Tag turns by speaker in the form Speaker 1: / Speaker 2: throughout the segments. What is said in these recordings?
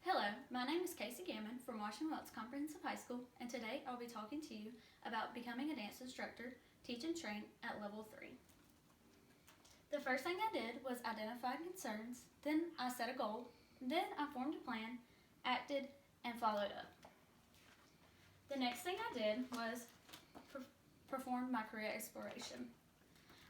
Speaker 1: Hello, my name is Casey Gammon from Washington Wells Comprehensive High School, and today I'll be talking to you about becoming a dance instructor, teach and train at level 3. The first thing I did was identify concerns, then I set a goal, then I formed a plan, acted, and followed up. The next thing I did was perform my career exploration.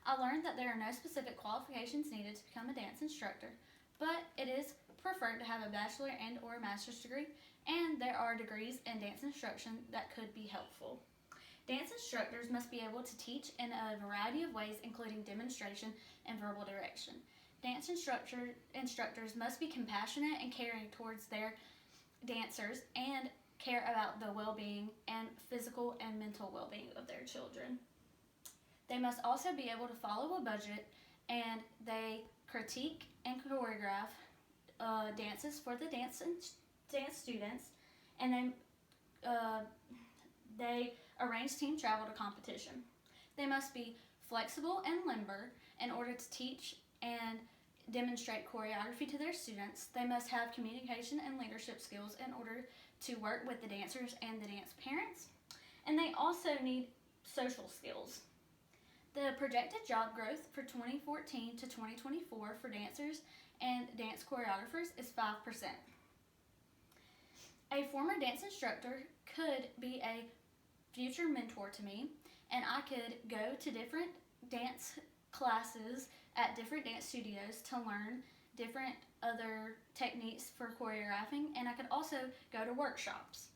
Speaker 1: I learned that there are no specific qualifications needed to become a dance instructor, but it is preferred to have a bachelor and or master's degree, and there are degrees in dance instruction that could be helpful. Dance instructors must be able to teach in a variety of ways, including demonstration and verbal direction. Dance instructors must be compassionate and caring towards their dancers and care about the well-being and physical and mental well-being of their children. They must also be able to follow a budget, and they critique and choreograph dances for the dance students, and they arrange team travel to competition. They must be flexible and limber in order to teach and demonstrate choreography to their students. They must have communication and leadership skills in order to work with the dancers and the dance parents, and they also need social skills. The projected job growth for 2014 to 2024 for dancers and dance choreographers is 5%. A former dance instructor could be a future mentor to me, and I could go to different dance classes at different dance studios to learn different other techniques for choreographing, and I could also go to workshops.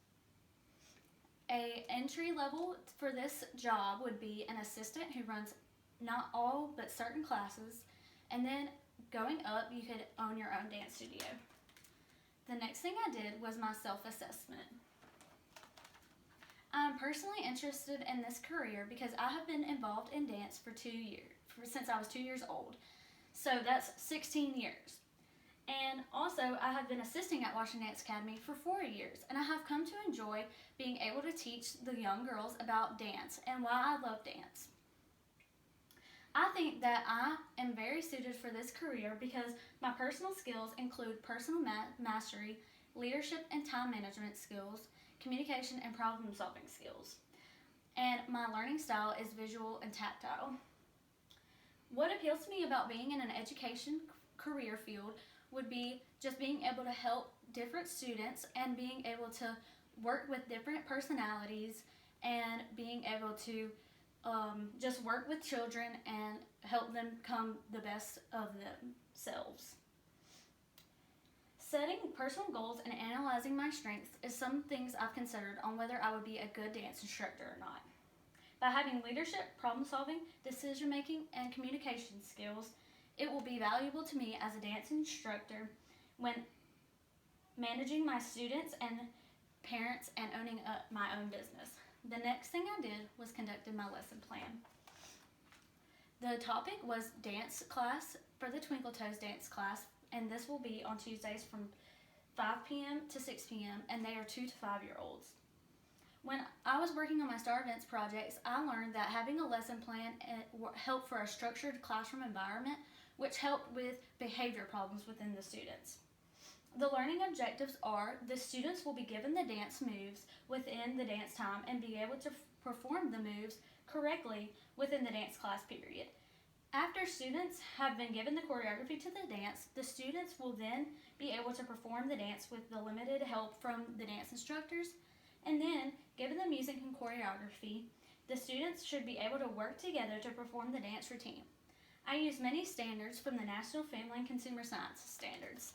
Speaker 1: A entry level for this job would be an assistant who runs not all but certain classes, and then going up you could own your own dance studio. The next thing I did was my self-assessment. I'm personally interested in this career because I have been involved in dance for 2 years, since I was 2 years old. So that's 16 years. And also, I have been assisting at Washington Dance Academy for 4 years, and I have come to enjoy being able to teach the young girls about dance and why I love dance. I think that I am very suited for this career because my personal skills include personal mastery, leadership and time management skills, communication and problem-solving skills, and my learning style is visual and tactile. What appeals to me about being in an education career field would be just being able to help different students and being able to work with different personalities and being able to just work with children and help them become the best of themselves. Setting personal goals and analyzing my strengths is some things I've considered on whether I would be a good dance instructor or not. By having leadership, problem solving, decision making, and communication skills, it will be valuable to me as a dance instructor when managing my students and parents and owning my own business. The next thing I did was conducted my lesson plan. The topic was dance class for the Twinkle Toes dance class, and this will be on Tuesdays from 5 p.m. to 6 p.m., and they are 2 to 5 year olds. When I was working on my Star Events projects, I learned that having a lesson plan helped for a structured classroom environment, which helped with behavior problems within the students. The learning objectives are the students will be given the dance moves within the dance time and be able to perform the moves correctly within the dance class period. After students have been given the choreography to the dance, the students will then be able to perform the dance with the limited help from the dance instructors, and then, given the music and choreography, the students should be able to work together to perform the dance routine. I use many standards from the National Family and Consumer Sciences Standards.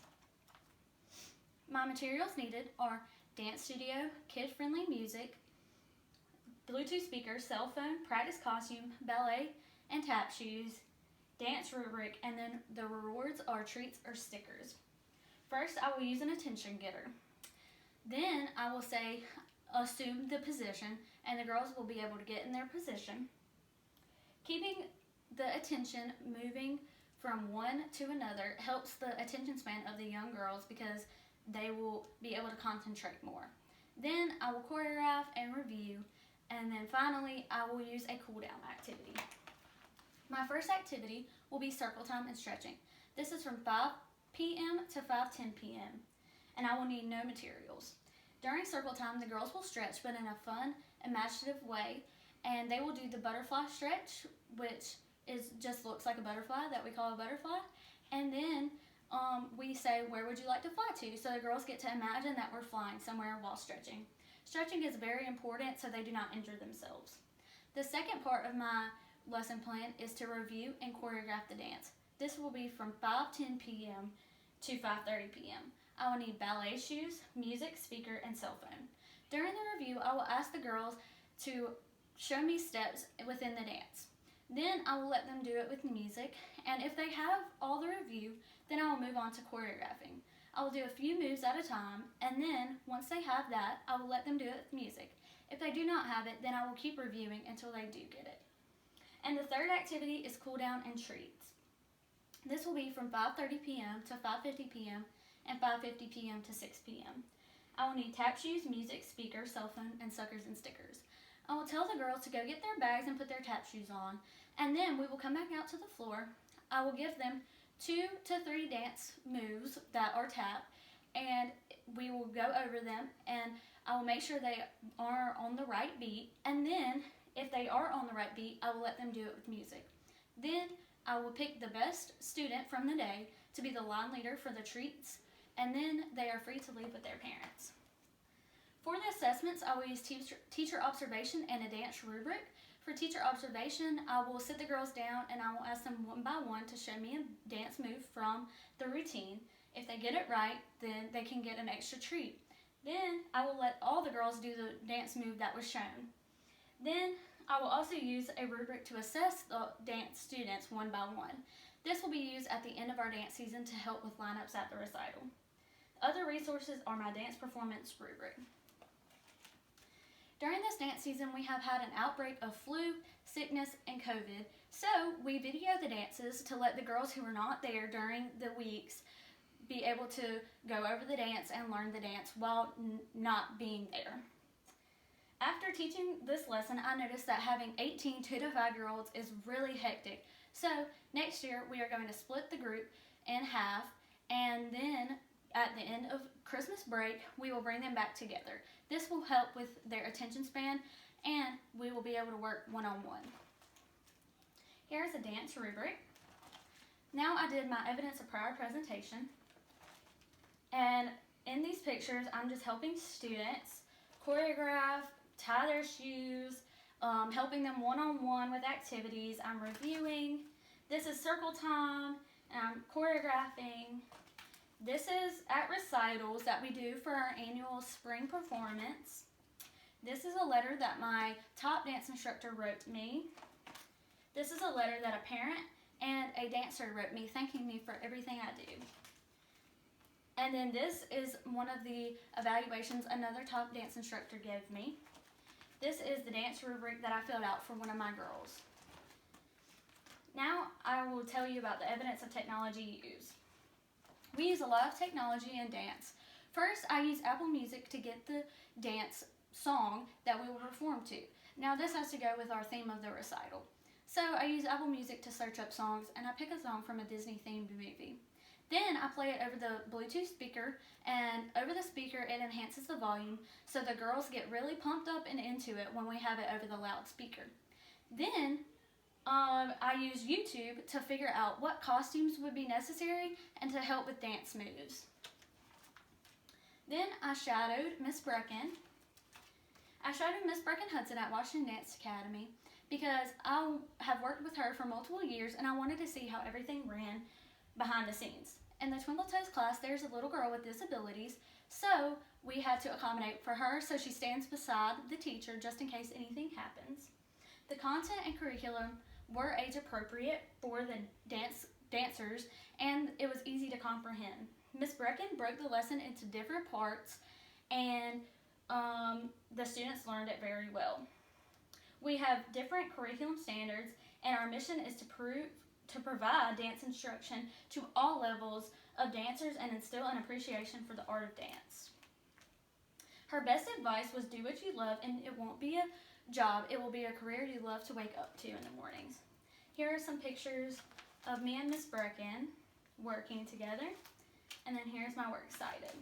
Speaker 1: My materials needed are dance studio, kid-friendly music, Bluetooth speakers, cell phone, practice costume, ballet and tap shoes, dance rubric, and then the rewards are treats or stickers. First, I will use an attention getter. Then I will say, assume the position, and the girls will be able to get in their position. Keeping the attention moving from one to another helps the attention span of the young girls because they will be able to concentrate more. Then I will choreograph and review, and then finally I will use a cool down activity. My first activity will be circle time and stretching. This is from 5 p.m. to 5:10 p.m. and I will need no materials. During circle time, the girls will stretch, but in a fun, imaginative way, and they will do the butterfly stretch, which just looks like a butterfly that we call a butterfly, and then we say, where would you like to fly to? So the girls get to imagine that we're flying somewhere while stretching. Stretching is very important so they do not injure themselves. The second part of my lesson plan is to review and choreograph the dance. This will be from 5:10 p.m. to 5:30 p.m. I will need ballet shoes, music, speaker, and cell phone. During the review, I will ask the girls to show me steps within the dance. Then I will let them do it with music, and if they have all the review, then I will move on to choreographing. I will do a few moves at a time, and then once they have that, I will let them do it with music. If they do not have it, then I will keep reviewing until they do get it. And the third activity is cool down and treats. This will be from 5:30 p.m. to 5:50 p.m. and 5:50 p.m. to 6 p.m. I will need tap shoes, music, speaker, cell phone, and suckers and stickers. I will tell the girls to go get their bags and put their tap shoes on, and then we will come back out to the floor. I will give them 2 to 3 dance moves that are tap, and we will go over them, and I will make sure they are on the right beat, and then if they are on the right beat, I will let them do it with music. Then I will pick the best student from the day to be the line leader for the treats, and then they are free to leave with their parents. For the assessments, I will use teacher observation and a dance rubric. For teacher observation, I will sit the girls down and I will ask them one by one to show me a dance move from the routine. If they get it right, then they can get an extra treat. Then I will let all the girls do the dance move that was shown. Then I will also use a rubric to assess the dance students one by one. This will be used at the end of our dance season to help with lineups at the recital. Other resources are my dance performance rubric. During this dance season, we have had an outbreak of flu, sickness, and COVID, so we video the dances to let the girls who were not there during the weeks be able to go over the dance and learn the dance while not being there. After teaching this lesson, I noticed that having 18 2 to 5-year-olds is really hectic. So next year, we are going to split the group in half, and then at the end of Christmas break, we will bring them back together. This will help with their attention span, and we will be able to work one-on-one. Here's a dance rubric. Now I did my evidence of prior presentation, and in these pictures, I'm just helping students choreograph, tie their shoes, helping them one-on-one with activities. I'm reviewing. This is circle time, and I'm choreographing. This is at recitals that we do for our annual spring performance. This is a letter that my top dance instructor wrote me. This is a letter that a parent and a dancer wrote me thanking me for everything I do. And then this is one of the evaluations another top dance instructor gave me. This is the dance rubric that I filled out for one of my girls. Now I will tell you about the evidence of technology used. We use a lot of technology in dance. First, I use Apple Music to get the dance song that we will perform to. Now this has to go with our theme of the recital. So I use Apple Music to search up songs, and I pick a song from a Disney themed movie. Then I play it over the Bluetooth speaker, and over the speaker it enhances the volume so the girls get really pumped up and into it when we have it over the loudspeaker. Then I use YouTube to figure out what costumes would be necessary and to help with dance moves. Then I shadowed Miss Brecken. I shadowed Miss Brecken Hudson at Washington Dance Academy because I have worked with her for multiple years and I wanted to see how everything ran behind the scenes. In the Twinkle Toes class, there's a little girl with disabilities, so we had to accommodate for her so she stands beside the teacher just in case anything happens. The content and curriculum were age appropriate for the dancers, and it was easy to comprehend. Miss Brecken broke the lesson into different parts, and the students learned it very well. We have different curriculum standards, and our mission is to provide dance instruction to all levels of dancers and instill an appreciation for the art of dance. Her best advice was do what you love, and it won't be a job, it will be a career you love to wake up to in the mornings. Here are some pictures of me and Miss Brecken working together, and then here's my works cited.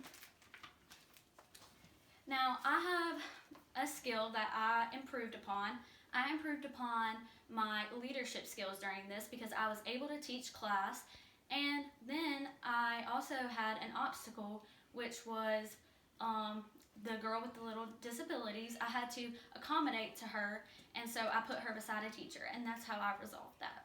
Speaker 1: Now, I have a skill that I improved upon. I improved upon my leadership skills during this because I was able to teach class, and then I also had an obstacle, which was the girl with the little disabilities. I had to accommodate to her, and so I put her beside a teacher, and that's how I resolved that.